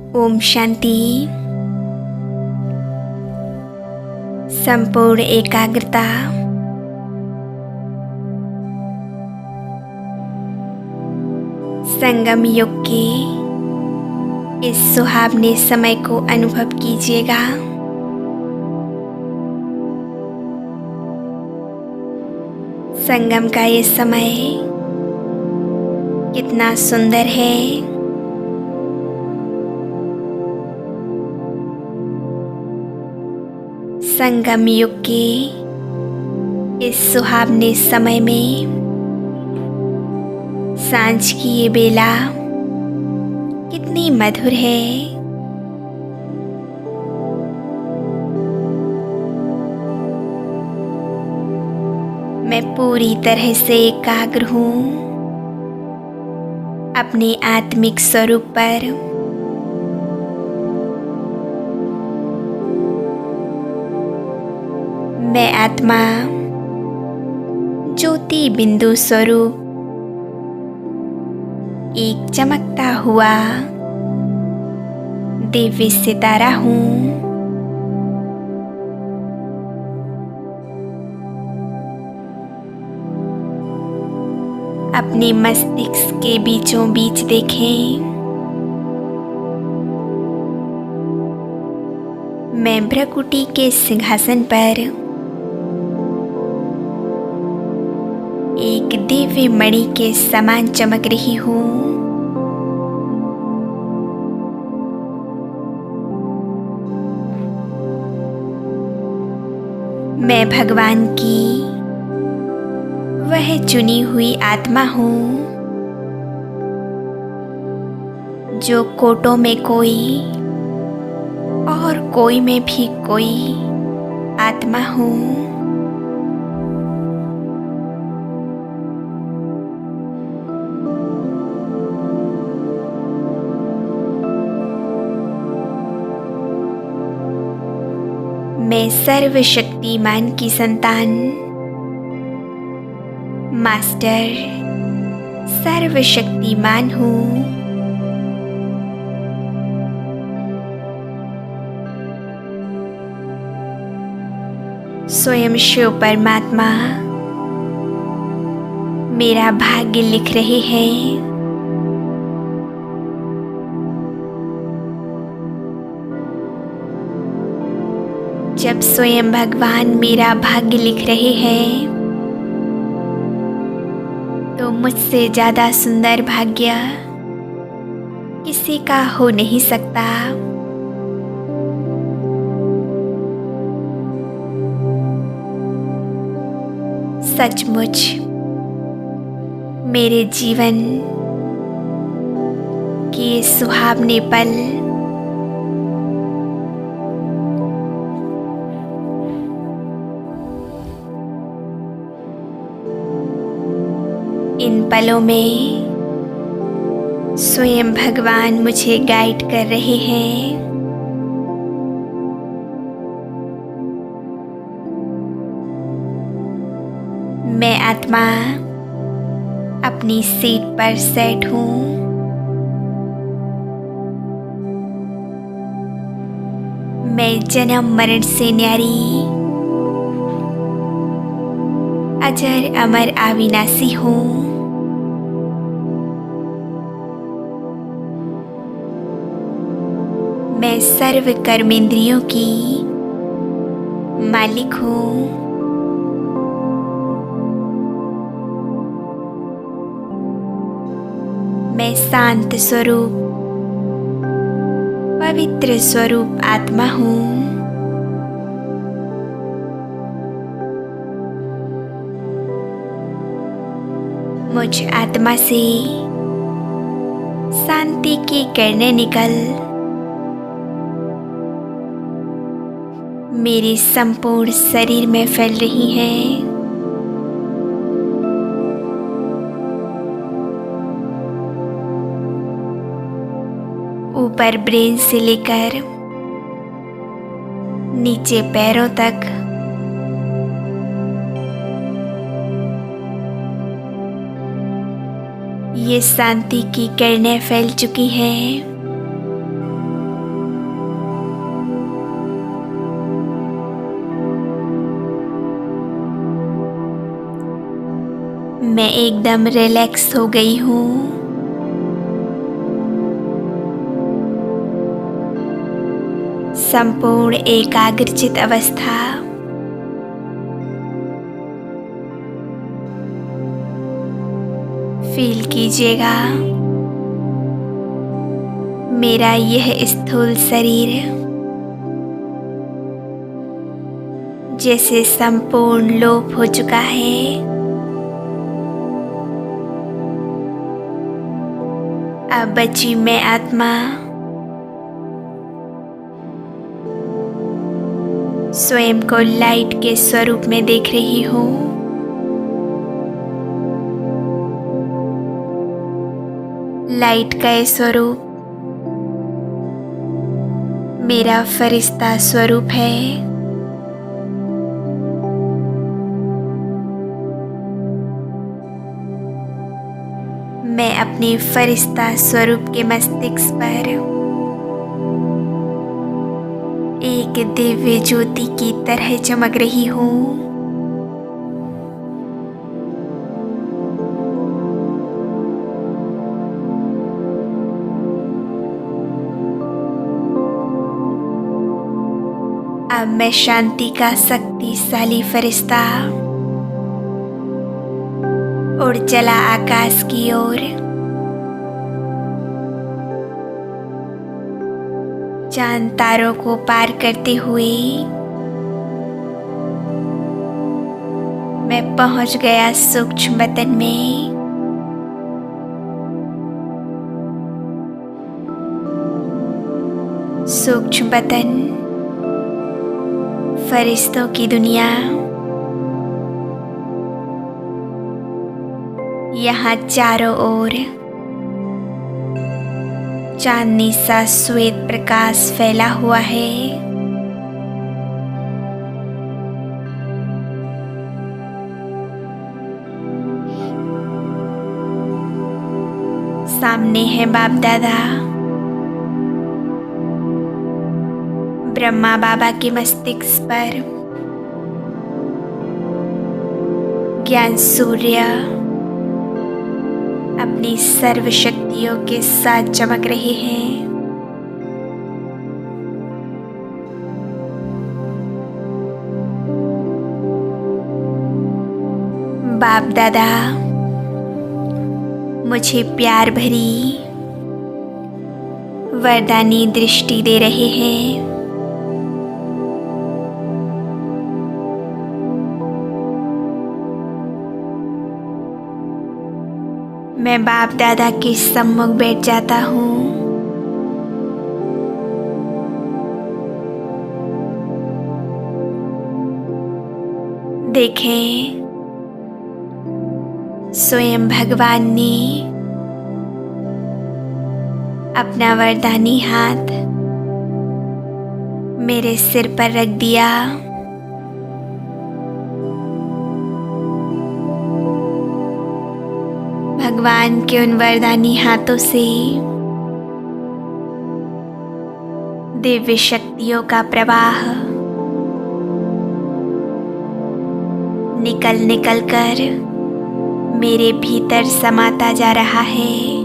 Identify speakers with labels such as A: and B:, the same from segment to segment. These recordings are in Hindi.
A: ओम शांति। संपूर्ण एकाग्रता, संगम युग के इस सुहावने समय को अनुभव कीजिएगा। संगम का ये समय कितना सुंदर है। संगम युग के इस सुहावने समय में सांझ की ये बेला कितनी मधुर है। मैं पूरी तरह से एकाग्र हूँ अपने आत्मिक स्वरूप पर। मैं आत्मा ज्योति बिंदु स्वरूप एक चमकता हुआ दिव्य सितारा हूँ। अपने मस्तिष्क के बीचों बीच देखें, मैं भ्रकुटी के सिंहासन पर एक दिव्य मणि के समान चमक रही हूँ। मैं भगवान की वह चुनी हुई आत्मा हूँ जो कोटों में कोई और कोई में भी कोई आत्मा हूँ। मैं सर्वशक्तिमान की संतान, मास्टर सर्वशक्तिमान हूँ। स्वयं शिव परमात्मा मेरा भाग्य लिख रहे हैं। जब स्वयं भगवान मेरा भाग्य लिख रहे हैं तो मुझसे ज़्यादा सुंदर भाग्य किसी का हो नहीं सकता। सचमुच मेरे जीवन के सुहावने पल इन पलों में स्वयं भगवान मुझे गाइड कर रहे हैं। मैं आत्मा अपनी सीट पर सेट हूँ। मैं जन्म मरण से न्यारी अजर अमर अविनाशी हूँ। मैं सर्व कर्मेंद्रियों की मालिक हूँ। मैं शांत स्वरूप पवित्र स्वरूप आत्मा हूँ। मुझ आत्मा से शांति की किरणें निकल मेरे संपूर्ण शरीर में फैल रही हैं। ऊपर ब्रेन से लेकर नीचे पैरों तक ये शांति की किरणें फैल चुकी हैं। मैं एकदम रिलैक्स हो गई हूँ। संपूर्ण एकाग्रचित अवस्था। फील कीजिएगा मेरा यह स्थूल शरीर जैसे संपूर्ण लोप हो चुका है। अब बची मैं आत्मा स्वयं को लाइट के स्वरूप में देख रही हूँ। लाइट का ये स्वरूप मेरा फरिश्ता स्वरूप है। मैं अपने फरिश्ता स्वरूप के मस्तिष्क पर एक दिव्य ज्योति की तरह चमक रही हूँ। अब मैं शांति का शक्तिशाली फरिश्ता उड़ चला आकाश की ओर। चांद तारों को पार करते हुए मैं पहुंच गया सूक्ष्म वतन में। सूक्ष्म वतन फरिश्तों की दुनिया। यहाँ चारों ओर चांदनी सा श्वेत प्रकाश फैला हुआ है। सामने है बाप दादा ब्रह्मा बाबा के मस्तिष्क पर ज्ञान सूर्य अपनी सर्व शक्तियों के साथ चमक रहे हैं। बाप दादा मुझे प्यार भरी वरदानी दृष्टि दे रहे हैं। मैं बाप दादा के सम्मुख बैठ जाता हूँ। देखें स्वयं भगवान ने अपना वरदानी हाथ मेरे सिर पर रख दिया। भगवान के उन वरदानी हाथों से दिव्य शक्तियों का प्रवाह निकल निकल कर मेरे भीतर समाता जा रहा है।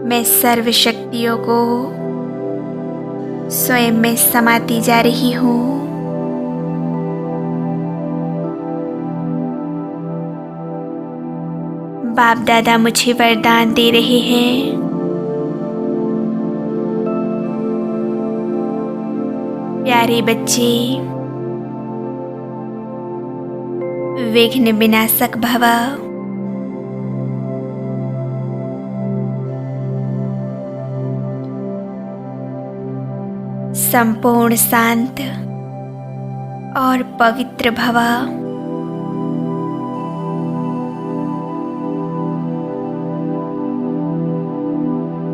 A: मैं सर्व शक्तियों को स्वयं में समाती जा रही हूँ। बाप दादा मुझे वरदान दे रहे हैं। प्यारे बच्चे विघ्न विनाशक भव। संपूर्ण शांत और पवित्र भव।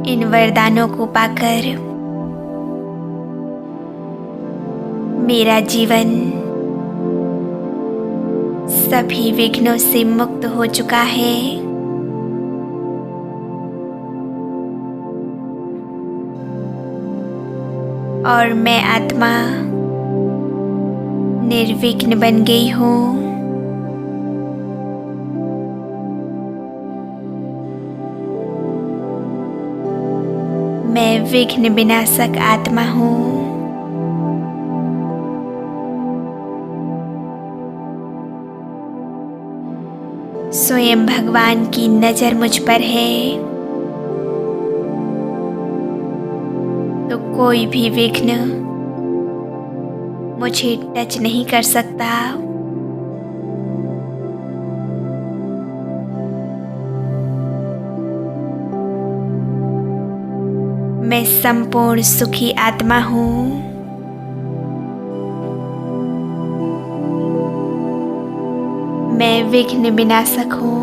A: इन वरदानों को पाकर मेरा जीवन सभी विघ्नों से मुक्त हो चुका है। और मैं आत्मा निर्विघ्न बन गई हूँ। मैं विघ्न विनाशक आत्मा हूँ। स्वयं भगवान की नजर मुझ पर है, तो कोई भी विघ्न मुझे टच नहीं कर सकता। मैं संपूर्ण सुखी आत्मा हूँ। मैं विघ्न विनाशक हूँ।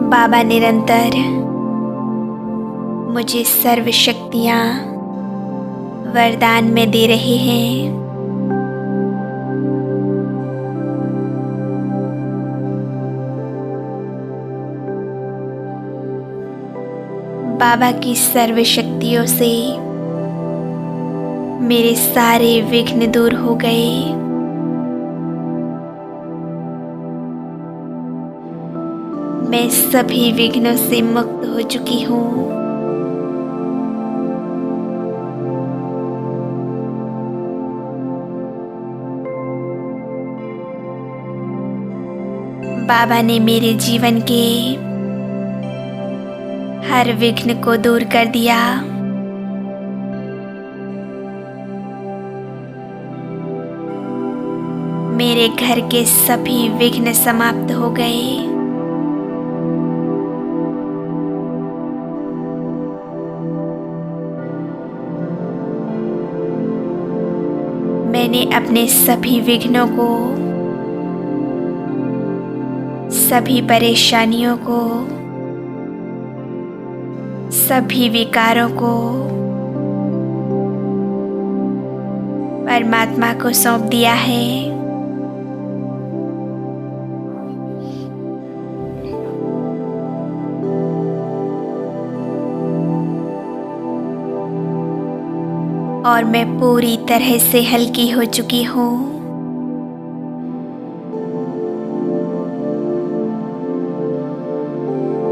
A: बाबा निरंतर मुझे सर्व शक्तियाँ वरदान में दे रहे हैं। बाबा की सर्व शक्तियों से मेरे सारे विघ्न दूर हो गए। मैं सभी विघ्नों से मुक्त हो चुकी हूँ। बाबा ने मेरे जीवन के हर विघ्न को दूर कर दिया। मेरे घर के सभी विघ्न समाप्त हो गए। मैंने अपने सभी विघ्नों को, सभी परेशानियों को, सभी विकारों को परमात्मा को सौंप दिया है। और मैं पूरी तरह से हल्की हो चुकी हूँ।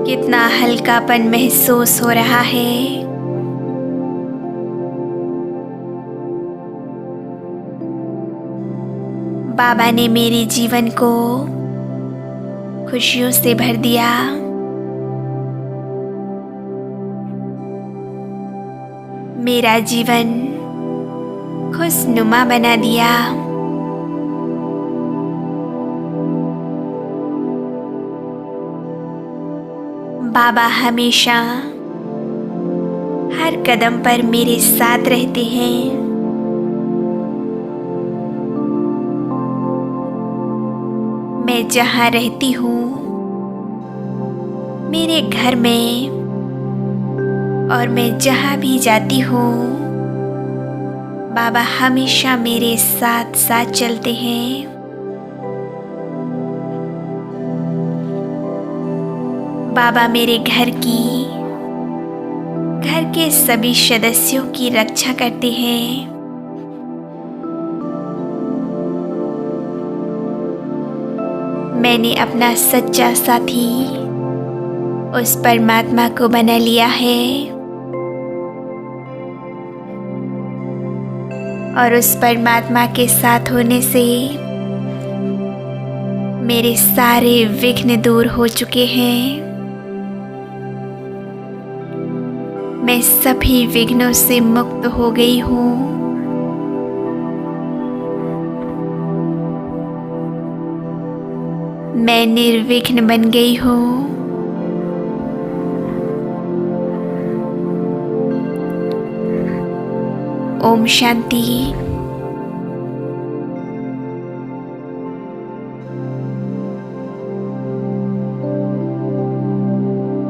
A: कितना हल्कापन महसूस हो रहा है। बाबा ने मेरे जीवन को खुशियों से भर दिया। मेरा जीवन खुशनुमा बना दिया। बाबा हमेशा हर कदम पर मेरे साथ रहते हैं। मैं जहाँ रहती हूँ, मेरे घर में, और मैं जहाँ भी जाती हूँ, बाबा हमेशा मेरे साथ साथ चलते हैं। बाबा मेरे घर के सभी सदस्यों की रक्षा करते हैं। मैंने अपना सच्चा साथी उस परमात्मा को बना लिया है, और उस परमात्मा के साथ होने से मेरे सारे विघ्न दूर हो चुके हैं। मैं सभी विघ्नों से मुक्त हो गई हूँ। मैं निर्विघ्न बन गई हूँ। ओम शांति।